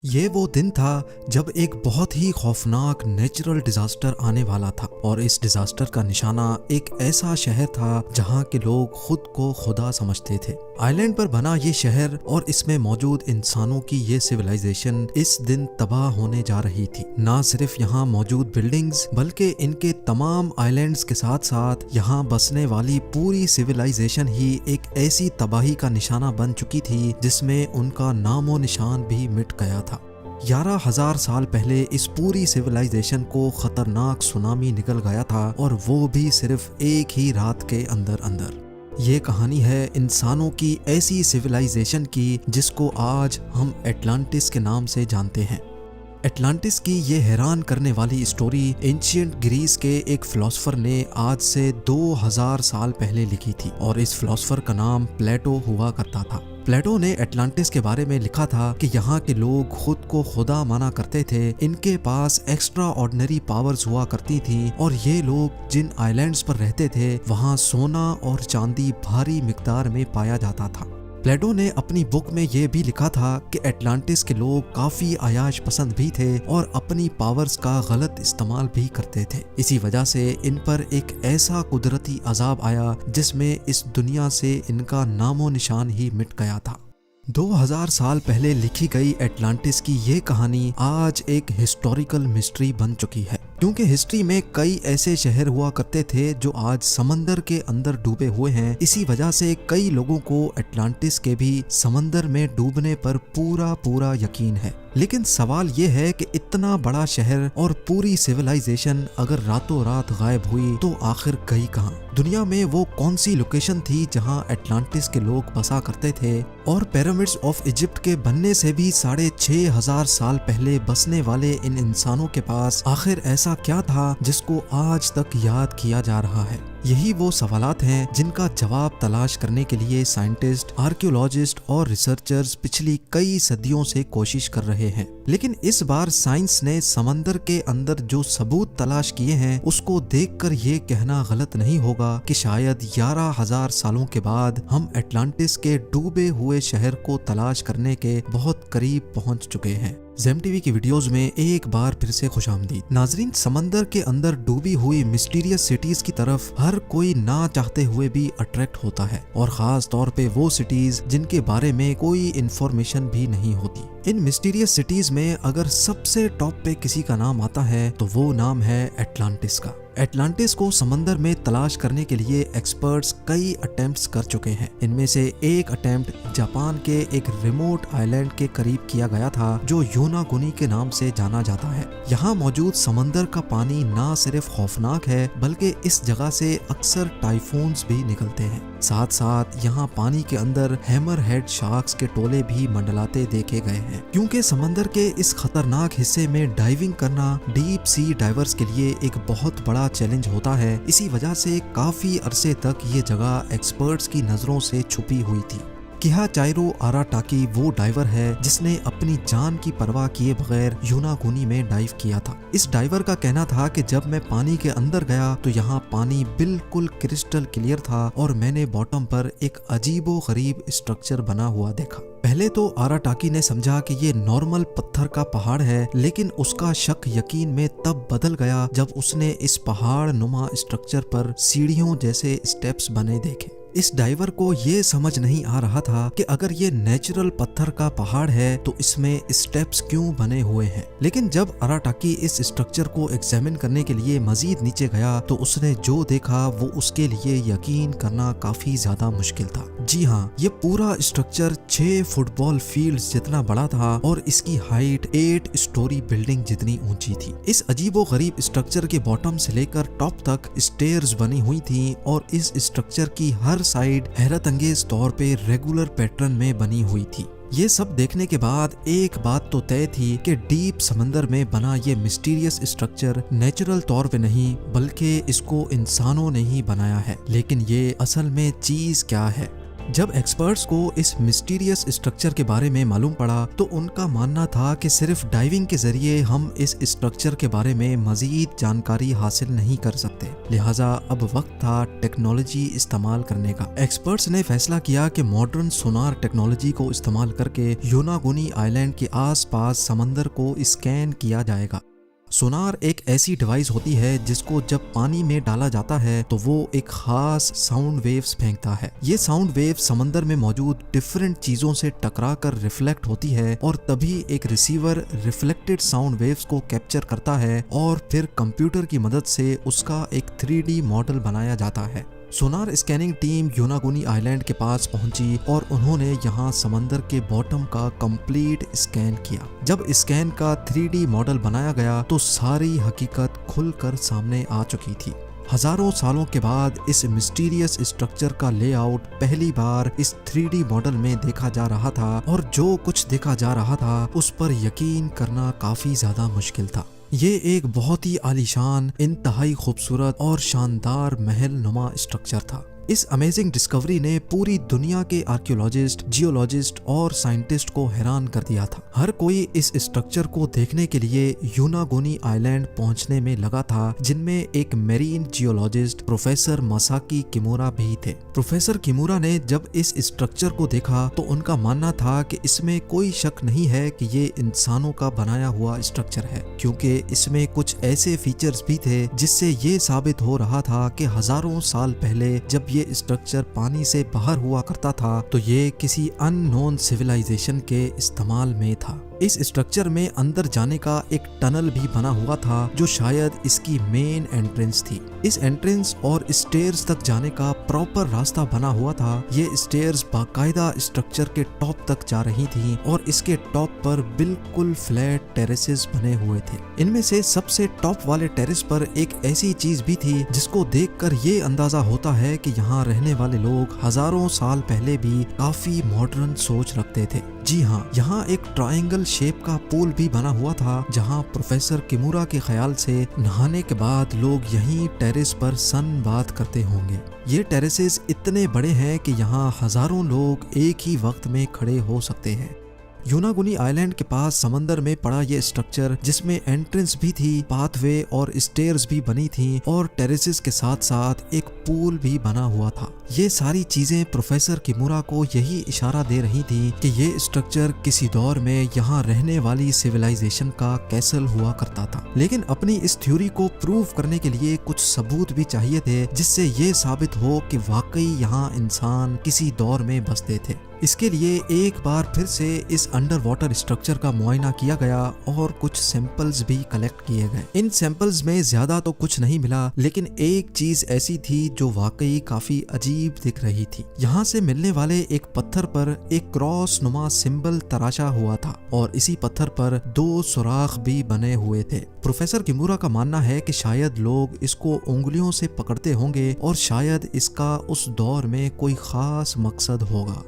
ये वो दिन था जब एक बहुत ही खौफनाक नेचुरल डिजास्टर आने वाला था और इस डिजास्टर का निशाना एक ऐसा शहर था जहाँ के लोग खुद को खुदा समझते थे। आइलैंड पर बना ये शहर और इसमें मौजूद इंसानों की ये सिविलाइजेशन इस दिन तबाह होने जा रही थी। ना सिर्फ यहाँ मौजूद बिल्डिंग्स बल्कि इनके तमाम आइलैंड्स के साथ साथ यहाँ बसने वाली पूरी सिविलाइजेशन ही एक ऐसी तबाही का निशाना बन चुकी थी जिसमें उनका नामो निशान भी मिट गया था। 11,000 साल पहले इस पूरी सिविलाइजेशन को खतरनाक सुनामी निकल गया था और वो भी सिर्फ एक ही रात के अंदर अंदर। ये कहानी है इंसानों की ऐसी सिविलाइजेशन की जिसको आज हम एटलांटिस के नाम से जानते हैं। एटलांटिस की ये हैरान करने वाली स्टोरी एंशिएंट ग्रीस के एक फिलोसोफर ने आज से 2000 साल पहले लिखी थी और इस फिलोसोफर का नाम प्लेटो हुआ करता था। प्लेटो ने एटलांटिस के बारे में लिखा था कि यहाँ के लोग खुद को खुदा माना करते थे, इनके पास एक्स्ट्रा ऑर्डिनरी पावर्स हुआ करती थी और ये लोग जिन आइलैंड्स पर रहते थे वहाँ सोना और चांदी भारी मिकदार में पाया जाता था। प्लेटो ने अपनी बुक में ये भी लिखा था कि एटलांटिस के लोग काफी आयाश पसंद भी थे और अपनी पावर्स का गलत इस्तेमाल भी करते थे। इसी वजह से इन पर एक ऐसा कुदरती अजाब आया जिसमें इस दुनिया से इनका नामो निशान ही मिट गया था। 2000 साल पहले लिखी गई एटलांटिस की ये कहानी आज एक हिस्टोरिकल मिस्ट्री बन चुकी है, क्योंकि हिस्ट्री में कई ऐसे शहर हुआ करते थे जो आज समंदर के अंदर डूबे हुए हैं। इसी वजह से कई लोगों को एटलांटिस के भी समंदर में डूबने पर पूरा यकीन है। लेकिन सवाल ये है कि इतना बड़ा शहर और पूरी सिविलाइजेशन अगर रातों रात गायब हुई तो आखिर गई कहाँ? दुनिया में वो कौन सी लोकेशन थी जहाँ एटलांटिस के लोग बसा करते थे? और पिरामिड्स ऑफ इजिप्ट के बनने से भी 6500 साल पहले बसने वाले इन इंसानों के पास आखिर ऐसा क्या था जिसको आज तक याद किया जा रहा है? यही वो सवालात हैं जिनका जवाब तलाश करने के लिए साइंटिस्ट, आर्कियोलॉजिस्ट और रिसर्चर्स पिछली कई सदियों से कोशिश कर रहे हैं। लेकिन इस बार साइंस ने समंदर के अंदर जो सबूत तलाश किए हैं उसको देखकर ये कहना गलत नहीं होगा कि शायद 11,000 सालों के बाद हम एटलांटिस के डूबे हुए शहर को तलाश करने के बहुत करीब पहुंच चुके हैं। ज़ेम टीवी की वीडियोस में एक बार फिर से खुशामदीद। नाजरीन, समंदर के अंदर डूबी हुई मिस्टीरियस सिटीज की तरफ हर कोई ना चाहते हुए भी अट्रैक्ट होता है और खास तौर पे वो सिटीज जिनके बारे में कोई इंफॉर्मेशन भी नहीं होती। इन मिस्टीरियस सिटीज में अगर सबसे टॉप पे किसी का नाम आता है तो वो नाम है एटलांटिस का। एटलांटिस को समंदर में तलाश करने के लिए एक्सपर्ट्स कई अटेम्प्ट्स कर चुके हैं। इनमें से एक अटेम्प्ट जापान के एक रिमोट आइलैंड के करीब किया गया था जो योनागुनी के नाम से जाना जाता है। यहाँ मौजूद समंदर का पानी ना सिर्फ खौफनाक है बल्कि इस जगह से अक्सर टाइफून्स भी निकलते हैं। साथ साथ यहाँ पानी के अंदर हैमर हेड शार्क्स के टोले भी मंडलाते देखे गए हैं। क्योंकि समंदर के इस खतरनाक हिस्से में डाइविंग करना डीप सी डाइवर्स के लिए एक बहुत बड़ा चैलेंज होता है। इसी वजह से काफी अरसे तक ये जगह एक्सपर्ट्स की नजरों से छुपी हुई थी। किहाचाइरो आराटाकी वो डाइवर है जिसने अपनी जान की परवाह किए बगैर योनागुनी में डाइव किया था। इस डाइवर का कहना था कि जब मैं पानी के अंदर गया तो यहाँ पानी बिल्कुल क्रिस्टल क्लियर था और मैंने बॉटम पर एक अजीबो गरीब स्ट्रक्चर बना हुआ देखा। पहले तो आराटाकी ने समझा कि ये नॉर्मल पत्थर का पहाड़ है, लेकिन उसका शक यकीन में तब बदल गया जब उसने इस पहाड़ नुमा स्ट्रक्चर पर सीढ़ियों जैसे स्टेप्स बने देखे। इस डाइवर को ये समझ नहीं आ रहा था कि अगर ये नेचुरल पत्थर का पहाड़ है तो इसमें स्टेप्स क्यों बने हुए हैं। लेकिन जब आराटाकी इस स्ट्रक्चर को एग्जामिन करने के लिए मजीद नीचे गया तो उसने जो देखा वो उसके लिए यकीन करना काफी ज्यादा मुश्किल था। जी हाँ, ये पूरा स्ट्रक्चर 6 फुटबॉल फील्ड्स जितना बड़ा था और इसकी हाइट 8 स्टोरी बिल्डिंग जितनी ऊंची थी। इस अजीबो गरीब स्ट्रक्चर के बॉटम से लेकर टॉप तक स्टेयर्स बनी हुई थी और इस स्ट्रक्चर की हर साइड हैरत अंगेज तौर पे रेगुलर पैटर्न में बनी हुई थी। ये सब देखने के बाद एक बात तो तय थी कि डीप समंदर में बना ये मिस्टीरियस स्ट्रक्चर नेचुरल तौर पे नहीं बल्कि इसको इंसानों ने ही बनाया है। लेकिन ये असल में चीज क्या है? जब एक्सपर्ट्स को इस मिस्टीरियस स्ट्रक्चर के बारे में मालूम पड़ा तो उनका मानना था कि सिर्फ डाइविंग के जरिए हम इस स्ट्रक्चर के बारे में मजीद जानकारी हासिल नहीं कर सकते, लिहाजा अब वक्त था टेक्नोलॉजी इस्तेमाल करने का। एक्सपर्ट्स ने फैसला किया कि मॉडर्न सोनार टेक्नोलॉजी को इस्तेमाल करके योनागुनी आइलैंड के आसपास समंदर को स्कैन किया जाएगा। सोनार एक ऐसी डिवाइस होती है जिसको जब पानी में डाला जाता है तो वो एक खास साउंड वेव्स फेंकता है। ये साउंड वेव्स समंदर में मौजूद डिफरेंट चीजों से टकरा कर रिफ्लेक्ट होती है और तभी एक रिसीवर रिफ्लेक्टेड साउंड वेव्स को कैप्चर करता है और फिर कंप्यूटर की मदद से उसका एक 3D मॉडल बनाया जाता है। सोनार स्कैनिंग टीम योनागुनी आइलैंड के पास पहुंची और उन्होंने यहाँ समंदर के बॉटम का कंप्लीट स्कैन किया। जब स्कैन का 3D मॉडल बनाया गया तो सारी हकीकत खुलकर सामने आ चुकी थी। हजारों सालों के बाद इस मिस्टीरियस स्ट्रक्चर का लेआउट पहली बार इस 3D मॉडल में देखा जा रहा था और जो कुछ देखा जा रहा था उस पर यकीन करना काफी ज्यादा मुश्किल था। ये एक बहुत ही आलीशान, इंतहाई खूबसूरत और शानदार महल नुमा स्ट्रक्चर था। इस अमेजिंग डिस्कवरी ने पूरी दुनिया के आर्कियोलॉजिस्ट, जियोलॉजिस्ट और साइंटिस्ट को हैरान कर दिया था। हर कोई इस स्ट्रक्चर को देखने के लिए योनागुनी आइलैंड पहुंचने में लगा था, जिनमें एक marine geologist professor Masaki Kimura भी थे। प्रोफेसर किमुरा ने जब इस स्ट्रक्चर को देखा तो उनका मानना था कि इसमें कोई शक नहीं है कि ये इंसानों का बनाया हुआ स्ट्रक्चर है, क्योंकि इसमें कुछ ऐसे फीचर्स भी थे जिससे ये साबित हो रहा था कि हजारों साल पहले जब ये स्ट्रक्चर पानी से बाहर हुआ करता था तो ये किसी अननोन सिविलाइजेशन के इस्तेमाल में था। इस स्ट्रक्चर में अंदर जाने का एक टनल भी बना हुआ था जो शायद इसकी मेन एंट्रेंस थी। इस एंट्रेंस और स्टेयर्स तक जाने का प्रॉपर रास्ता बना हुआ था। ये स्टेयर्स बाकायदा स्ट्रक्चर के टॉप तक जा रही थी और इसके टॉप पर बिल्कुल फ्लैट टेरेसेस बने हुए थे। इनमें से सबसे टॉप वाले टेरेस पर एक ऐसी चीज भी थी जिसको देखकर ये अंदाजा होता है कि यहाँ रहने वाले लोग हजारों साल पहले भी काफी मॉडर्न सोच रखते थे। जी हाँ, यहाँ एक ट्रायंगल शेप का पूल भी बना हुआ था जहाँ प्रोफेसर किमुरा के ख्याल से नहाने के बाद लोग यहीं टेरेस पर सन बात करते होंगे। ये टेरेसेस इतने बड़े हैं कि यहाँ हजारों लोग एक ही वक्त में खड़े हो सकते हैं। योनागुनी आइलैंड के पास समंदर में पड़ा ये स्ट्रक्चर, जिसमें एंट्रेंस भी थी, पाथवे और स्टेयर्स भी बनी थी और टेरेसेस के साथ साथ एक पूल भी बना हुआ था। ये सारी चीजें प्रोफेसर किमुरा को यही इशारा दे रही थी कि ये स्ट्रक्चर किसी दौर में यहाँ रहने वाली सिविलाइजेशन का कैसल हुआ करता था। लेकिन अपनी इस थ्योरी को प्रूव करने के लिए कुछ सबूत भी चाहिए थे जिससे ये साबित हो कि वाकई यहाँ इंसान किसी दौर में बसते थे। इसके लिए एक बार फिर से इस अंडर वाटर स्ट्रक्चर का मुआयना किया गया और कुछ सैंपल्स भी कलेक्ट किए गए। इन सैंपल्स में ज्यादा तो कुछ नहीं मिला, लेकिन एक चीज ऐसी थी जो वाकई काफी अजीब दिख रही थी। यहाँ से मिलने वाले एक पत्थर पर एक क्रॉस नुमा सिंबल तराशा हुआ था और इसी पत्थर पर 2 सुराख भी बने हुए थे। प्रोफेसर किमुरा का मानना है कि शायद लोग इसको उंगलियों से पकड़ते होंगे और शायद इसका उस दौर में कोई खास मकसद होगा।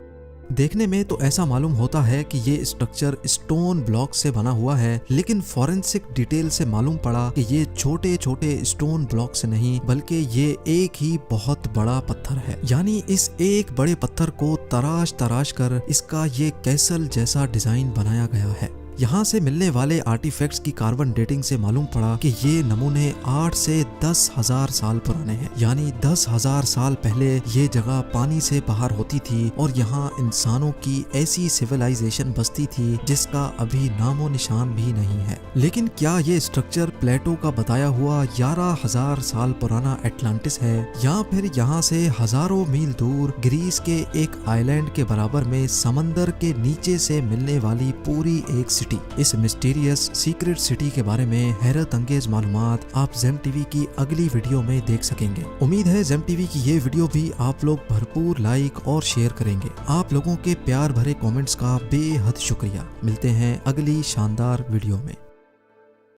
देखने में तो ऐसा मालूम होता है कि ये स्ट्रक्चर स्टोन ब्लॉक से बना हुआ है, लेकिन फॉरेंसिक डिटेल से मालूम पड़ा कि ये छोटे छोटे स्टोन ब्लॉक से नहीं बल्कि ये एक ही बहुत बड़ा पत्थर है। यानी इस एक बड़े पत्थर को तराश तराश कर इसका ये कैसल जैसा डिजाइन बनाया गया है। यहाँ से मिलने वाले आर्टिफैक्ट्स की कार्बन डेटिंग से मालूम पड़ा कि ये नमूने 8 से 10,000 साल पुराने हैं। यानी 10,000 साल पहले ये जगह पानी से बाहर होती थी और यहाँ इंसानों की ऐसी सिविलाइजेशन बसती थी जिसका अभी नामो निशान भी नहीं है। लेकिन क्या ये स्ट्रक्चर प्लेटो का बताया हुआ 11,000 साल पुराना एटलांटिस है या फिर यहाँ से हजारों मील दूर ग्रीस के एक आइलैंड के बराबर में समंदर के नीचे से मिलने वाली पूरी एक सिटी? इस मिस्टीरियस सीक्रेट सिटी के बारे में हैरत अंगेज मालूमात आप जेम टीवी की अगली वीडियो में देख सकेंगे। उम्मीद है जेम टीवी की ये वीडियो भी आप लोग भरपूर लाइक और शेयर करेंगे। आप लोगों के प्यार भरे कमेंट्स का बेहद शुक्रिया। मिलते हैं अगली शानदार वीडियो में।